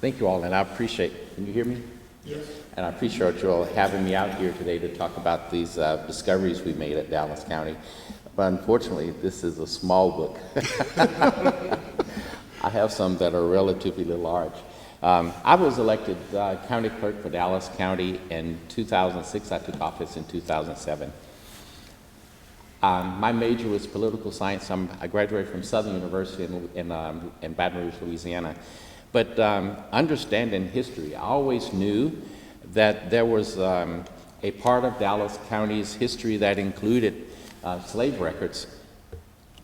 Thank you all, and I appreciate, can you hear me? Yes. And I appreciate you all having me out here today to talk about these discoveries we made at Dallas County. But unfortunately, this is a small book. I have some that are relatively large. I was elected county clerk for Dallas County in 2006. I took office in 2007. My major was political science. I graduated from Southern University in Baton Rouge, Louisiana. But understanding history, I always knew that there was a part of Dallas County's history that included slave records.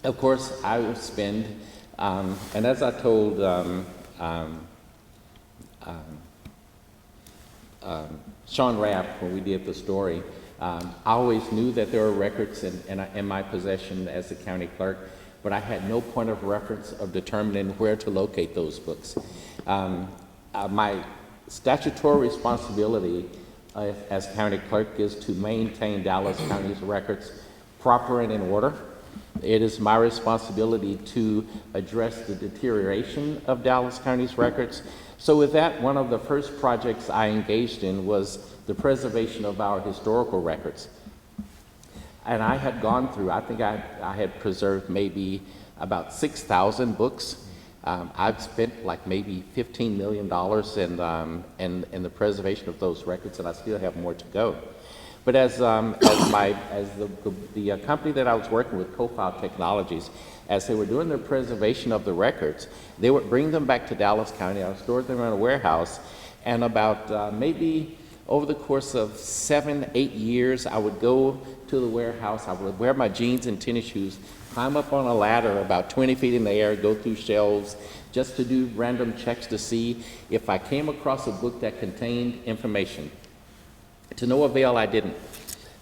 Of course, I would spend, and as I told Sean Rapp when we did the story, I always knew that there were records in my possession as the county clerk, but I had no point of reference of determining where to locate those books. My statutory responsibility as county clerk is to maintain Dallas County's records proper and in order. It is my responsibility to address the deterioration of Dallas County's records. So with that, one of the first projects I engaged in was the preservation of our historical records. And I had gone through, I think I had preserved maybe about 6,000 books. I've spent like maybe $15 million in the preservation of those records, and I still have more to go. But as the company that I was working with, Profile Technologies, as they were doing their preservation of the records, they would bring them back to Dallas County. I would store them in a warehouse, and about maybe over the course of 7, 8 years, I would go to the warehouse. I would wear my jeans and tennis shoes, climb up on a ladder about 20 feet in the air, go through shelves, just to do random checks to see if I came across a book that contained information. To no avail, I didn't.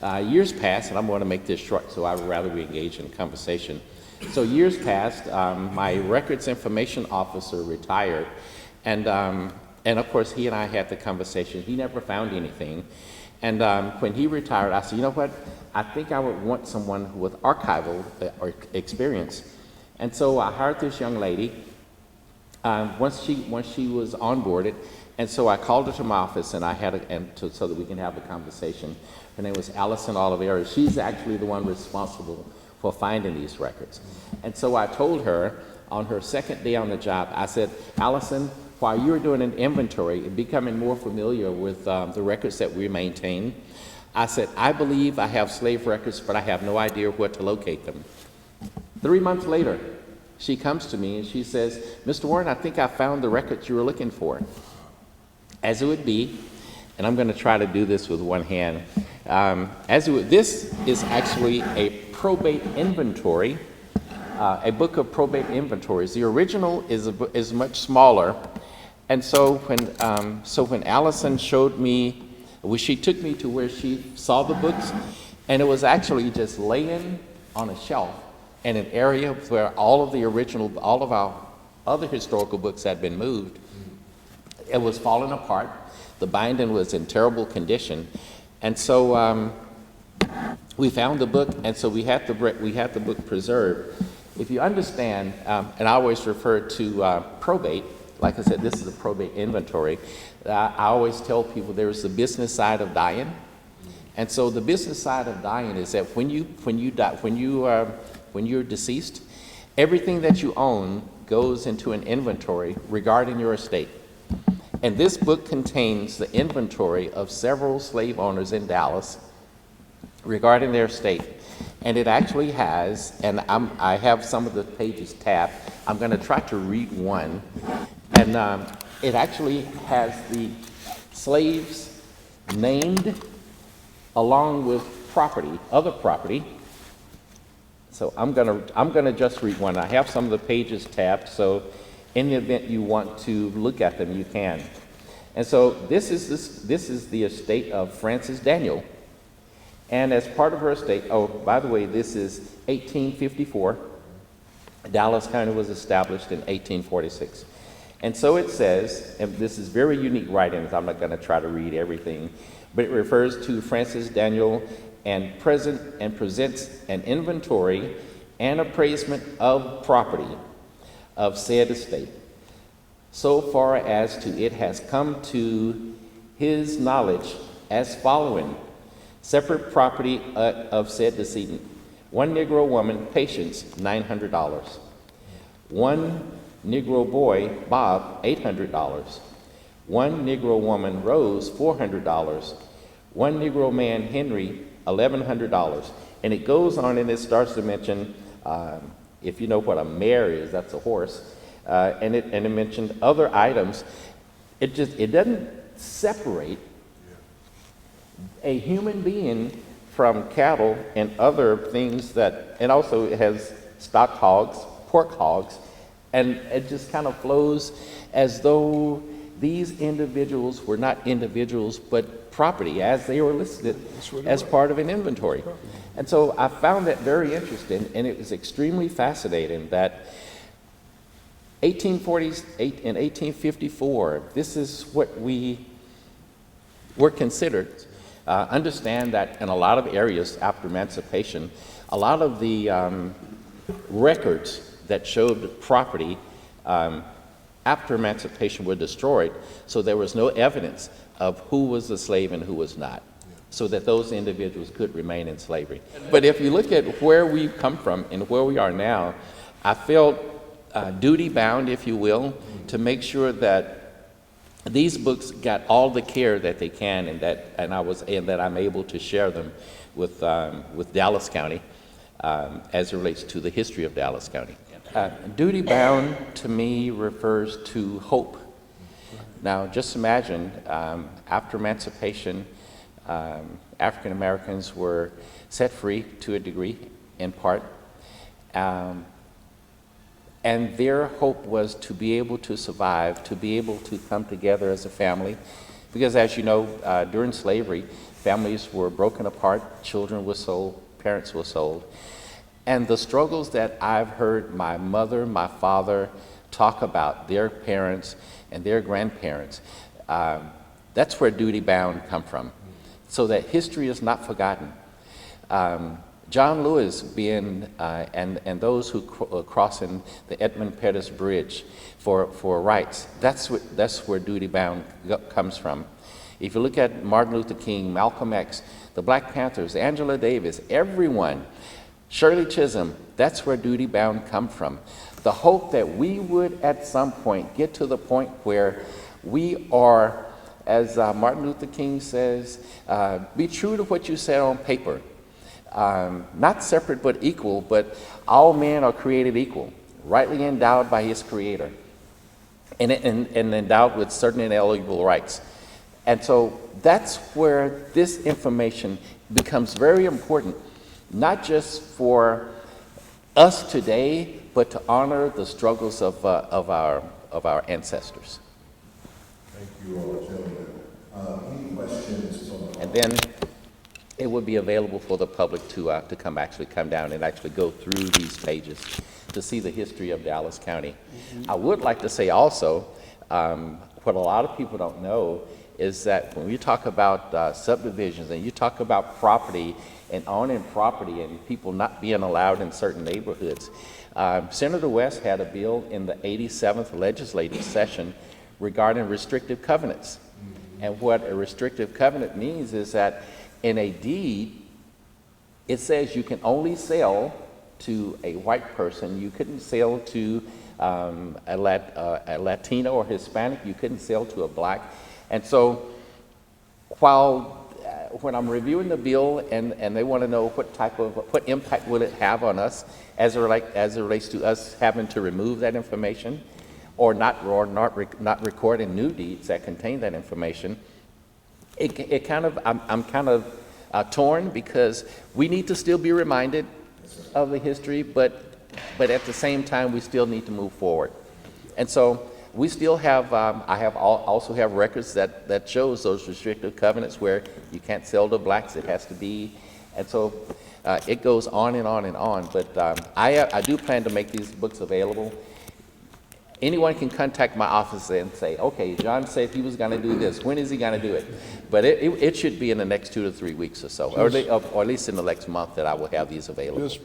Years passed, and I'm going to make this short, so I would rather we engage in conversation. So years passed, my records information officer retired, and of course he and I had the conversation. He never found anything, and when he retired, I said, you know what? I think I would want someone with archival experience, and so I hired this young lady. Once she was onboarded, and so I called her to my office, and I had so that we can have a conversation. Her name was Allison Oliveira. She's actually the one responsible for finding these records. And so I told her on her second day on the job, I said, Allison, while you were doing an inventory and becoming more familiar with the records that we maintain, I said, I believe I have slave records, but I have no idea where to locate them. 3 months later, she comes to me and she says, Mr. Warren, I think I found the records you were looking for. As it would be, and I'm going to try to do this with one hand, this is actually a probate inventory, a book of probate inventories. The original is much smaller, and so when Allison showed me, she took me to where she saw the books, and it was actually just laying on a shelf in an area where all of our other historical books had been moved. It was falling apart. The binding was in terrible condition, and so we found the book, and so we had the book preserved. If you understand, and I always refer to probate. Like I said, this is a probate inventory. I always tell people there is the business side of dying, and so the business side of dying is that when you're deceased, everything that you own goes into an inventory regarding your estate. And this book contains the inventory of several slave owners in Dallas regarding their estate. And it actually has, and I have some of the pages tabbed. I'm going to try to read one. And it actually has the slaves named along with property, other property. So I'm gonna just read one. I have some of the pages tabbed, so in the event you want to look at them, you can. And so this is the estate of Frances Daniel. And as part of her estate, oh, by the way, this is 1854. Dallas County was established in 1846. And so it says, and this is very unique writing, I'm not gonna try to read everything, but it refers to Frances Daniel and presents an inventory and appraisement of property of said estate. so far as to it has come to his knowledge as following: separate property of said decedent. One Negro woman, Patience, $900. One Negro boy, Bob, $800. One Negro woman, Rose, $400. One Negro man, Henry, $1,100. And it goes on and it starts to mention, if you know what a mare is, that's a horse, and it mentioned other items. It doesn't separate a human being from cattle and other things and also it has stock hogs, pork hogs, and it just kind of flows as though these individuals were not individuals but property as they were listed as part of an inventory. And so I found that very interesting, and it was extremely fascinating that 1848 and 1854, this is what we were considered. Understand that in a lot of areas after emancipation, a lot of the records that showed property after emancipation were destroyed, so there was no evidence of who was a slave and who was not, so that those individuals could remain in slavery. But if you look at where we've come from and where we are now, I felt duty bound, if you will, to make sure that these books got all the care that they can, and that I'm able to share them with Dallas County as it relates to the history of Dallas County. Duty bound to me refers to hope. Now, just imagine after emancipation, African Americans were set free to a degree, in part, and their hope was to be able to survive, to be able to come together as a family, because as you know, during slavery, families were broken apart, children were sold, parents were sold. And the struggles that I've heard my mother, my father talk about their parents and their grandparents, that's where duty bound come from, so that history is not forgotten. John Lewis being, and those who crossing the Edmund Pettus Bridge for rights, that's where duty bound comes from. If you look at Martin Luther King, Malcolm X, the Black Panthers, Angela Davis, everyone, Shirley Chisholm, that's where duty bound come from. The hope that we would at some point get to the point where we are, as Martin Luther King says, be true to what you said on paper. Not separate but equal, but all men are created equal, rightly endowed by his creator, and endowed with certain inalienable rights. And so that's where this information becomes very important, not just for us today, but to honor the struggles of our ancestors. Thank you all, gentlemen. Any questions from the And then it would be available for the public to come down and actually go through these pages to see the history of Dallas County. Mm-hmm. I would like to say also, what a lot of people don't know is that when we talk about subdivisions and you talk about property and owning property and people not being allowed in certain neighborhoods, Senator West had a bill in the 87th legislative session regarding restrictive covenants. Mm-hmm. And what a restrictive covenant means is that in a deed, it says you can only sell to a white person. You couldn't sell to a Latino or Hispanic. You couldn't sell to a black. And so when I'm reviewing the bill and they want to know what impact will it have on us as it relates to us having to remove that information or not recording new deeds that contain that information, I'm kind of torn, because we need to still be reminded of the history, but at the same time we still need to move forward. And so we still have, also have records that shows those restrictive covenants where you can't sell to blacks, it has to be, and so it goes on and on and on. But I do plan to make these books available. Anyone can contact my office and say, okay, John said he was going to do this. When is he going to do it? But it should be in the next 2 to 3 weeks or so, or at least in the next month that I will have these available. Yes.